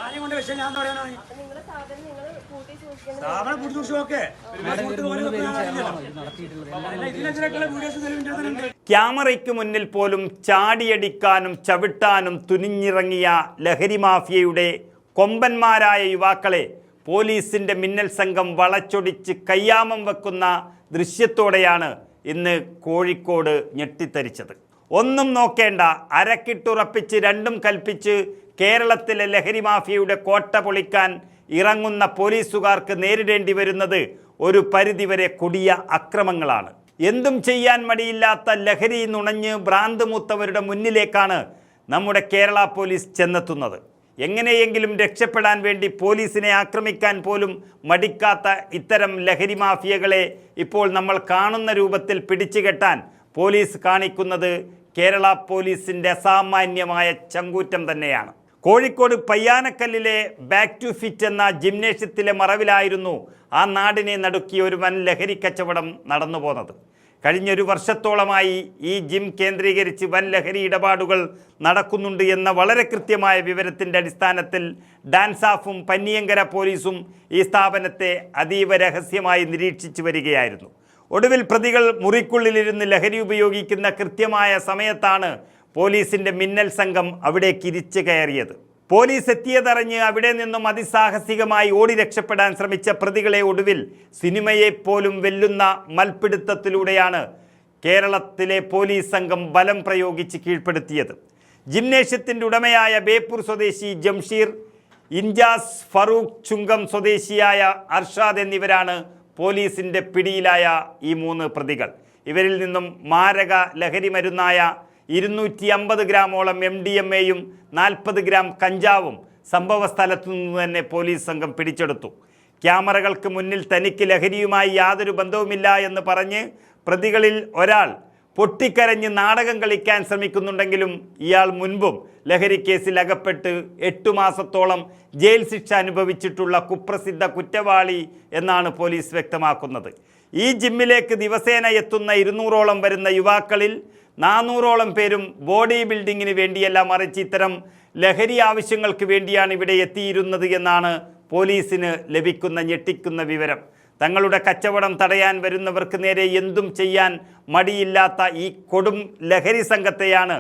ആരെയും കൊണ്ട് വിഷയം ഞാൻ പറയാനാണ്. ക്യാമറയ്ക്ക് മുന്നിൽ പോലും ചാടിയടിക്കാനും ചവിട്ടാനും തുനിഞ്ഞിറങ്ങിയ ലഹരി മാഫിയയുടെ കൊമ്പന്മാരായ യുവാക്കളെ പോലീസിന്റെ മിന്നൽ സംഘം വളച്ചൊടിച്ച് കയ്യാമം വെക്കുന്ന ദൃശ്യത്തോടെയാണ് ഇന്ന് കോഴിക്കോട് ഞെട്ടിത്തരിച്ചത്. ഒന്നും നോക്കേണ്ട, അരക്കിട്ടുറപ്പിച്ച് രണ്ടും കൽപ്പിച്ച് കേരളത്തിലെ ലഹരി മാഫിയയുടെ കോട്ട പൊളിക്കാൻ ഇറങ്ങുന്ന പോലീസുകാർക്ക് നേരിടേണ്ടി വരുന്നത് ഒരു പരിധിവരെ കൊടിയ അക്രമങ്ങളാണ്. എന്തും ചെയ്യാൻ മടിയില്ലാത്ത ലഹരി നുണഞ്ഞ് ഭ്രാന്ത് മൂത്തവരുടെ മുന്നിലേക്കാണ് നമ്മുടെ കേരള പോലീസ് ചെന്നെത്തുന്നത്. എങ്ങനെയെങ്കിലും രക്ഷപ്പെടാൻ വേണ്ടി പോലീസിനെ ആക്രമിക്കാൻ പോലും മടിക്കാത്ത ഇത്തരം ലഹരി മാഫിയകളെ ഇപ്പോൾ നമ്മൾ കാണുന്ന രൂപത്തിൽ പിടിച്ചുകെട്ടാൻ പോലീസ് കാണിക്കുന്നത് കേരള പോലീസിൻ്റെ അസാമാന്യമായ ചങ്കൂറ്റം തന്നെയാണ്. കോഴിക്കോട് പയ്യാനക്കല്ലിലെ ബാക്ക് ടു ഫിറ്റ് എന്ന ജിംനേഷ്യത്തിലെ മറവിലായിരുന്നു ആ നാടിനെ നടുക്കിയ ഒരു വൻ ലഹരി കച്ചവടം നടന്നു പോന്നത്. കഴിഞ്ഞൊരു വർഷത്തോളമായി ഈ ജിം കേന്ദ്രീകരിച്ച് വൻ ലഹരി ഇടപാടുകൾ നടക്കുന്നുണ്ട് എന്ന വളരെ കൃത്യമായ വിവരത്തിൻ്റെ അടിസ്ഥാനത്തിൽ ഡാൻസാഫും പന്നിയങ്കര പോലീസും ഈ സ്ഥാപനത്തെ അതീവ രഹസ്യമായി നിരീക്ഷിച്ചു വരികയായിരുന്നു. ഒടുവിൽ പ്രതികൾ മുറിക്കുള്ളിലിരുന്ന് ലഹരി ഉപയോഗിക്കുന്ന കൃത്യമായ സമയത്താണ് പോലീസിൻ്റെ മിന്നൽ സംഘം അവിടേക്ക് ഇരിച്ചു കയറിയത്. പോലീസ് എത്തിയതറിഞ്ഞ് അവിടെ നിന്നും അതിസാഹസികമായി ഓടി രക്ഷപ്പെടാൻ ശ്രമിച്ച പ്രതികളെ ഒടുവിൽ സിനിമയെപ്പോലും വെല്ലുന്ന മൽപ്പിടുത്തത്തിലൂടെയാണ് കേരളത്തിലെ പോലീസ് സംഘം ബലം പ്രയോഗിച്ച് കീഴ്പ്പെടുത്തിയത്. ജിംനേഷ്യത്തിൻ്റെ ഉടമയായ ബേപ്പൂർ സ്വദേശി ജംഷീർ, ഇൻജാസ്, ഫറൂഖ്, ചുങ്കം സ്വദേശിയായ അർഷാദ് എന്നിവരാണ് പോലീസിൻ്റെ പിടിയിലായ ഈ 3 പ്രതികൾ. ഇവരിൽ നിന്നും മാരക ലഹരി മരുന്നായ 250 ഗ്രാമോളം MDMA-യും 40 ഗ്രാം കഞ്ചാവും സംഭവ സ്ഥലത്തു നിന്ന് തന്നെ പോലീസ് സംഘം പിടിച്ചെടുത്തു. ക്യാമറകൾക്ക് മുന്നിൽ തനിക്ക് ലഹരിയുമായി യാതൊരു ബന്ധവുമില്ല എന്ന് പറഞ്ഞ് പ്രതികളിൽ ഒരാൾ പൊട്ടിക്കരഞ്ഞ് നാടകം കളിക്കാൻ ശ്രമിക്കുന്നുണ്ടെങ്കിലും ഇയാൾ മുൻപും ലഹരി കേസിൽ അകപ്പെട്ട് 8 മാസത്തോളം ജയിൽ ശിക്ഷ അനുഭവിച്ചിട്ടുള്ള കുപ്രസിദ്ധ കുറ്റവാളി എന്നാണ് പോലീസ് വ്യക്തമാക്കുന്നത്. ഈ ജിമ്മിലേക്ക് ദിവസേന എത്തുന്ന 200ഓളം വരുന്ന യുവാക്കളിൽ 400ഓളം പേരും ബോഡി ബിൽഡിങ്ങിന് വേണ്ടിയല്ല, മറിച്ച് ഇത്തരം ലഹരി ആവശ്യങ്ങൾക്ക് വേണ്ടിയാണ് ഇവിടെ എത്തിയിരുന്നത് എന്നാണ് പോലീസിന് ലഭിക്കുന്ന ഞെട്ടിക്കുന്ന വിവരം. തങ്ങളുടെ കച്ചവടം തടയാൻ വരുന്നവർക്ക് നേരെ എന്തും ചെയ്യാൻ മടിയില്ലാത്ത ഈ കൊടും ലഹരി സംഘത്തെയാണ്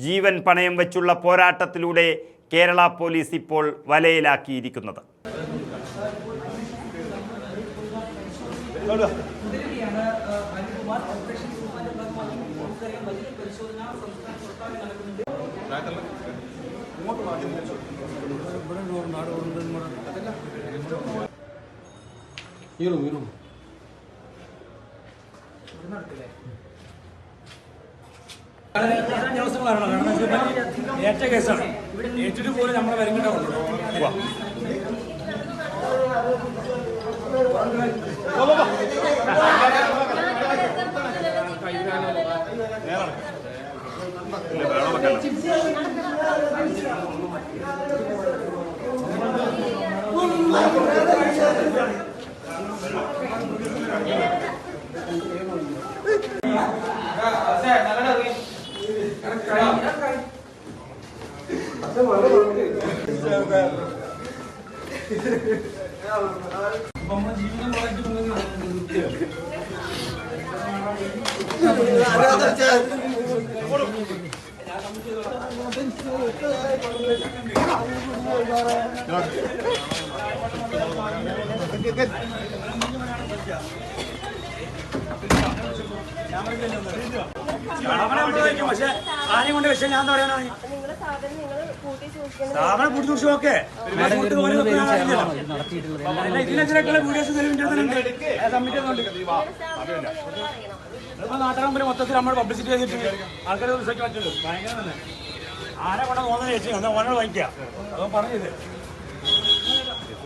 ജീവൻ പണയം വെച്ചുള്ള പോരാട്ടത്തിലൂടെ കേരള പോലീസ് ഇപ്പോൾ വലയിലാക്കിയിരിക്കുന്നത്. ഏറ്റ കേസാണ്. ഏറ്റിട്ട് പോലും നമ്മളെ വരുന്നുണ്ടാവുള്ളൂ. പക്ഷെ ആരെയും കൊണ്ട് വിഷയം ഞാൻ പറയാനാണ്. സ്ഥാപനം പൂട്ടി സൂക്ഷിച്ചു. ഓക്കെ, ഇതിനൊക്കെ വീഡിയോസ് നാട്ടുകാരെ മൊത്തത്തിൽ നമ്മൾ പബ്ലിസിറ്റി ചെയ്തിട്ട് ആൾക്കാരെ റിസൾട്ട് പറ്റുള്ളൂ. ഭയങ്കര തന്നെ ആരെ കൊണ്ടാ തോന്നുന്ന ചേച്ചി ഓനോട് വാങ്ങിക്കുക. അതോ പറഞ്ഞത്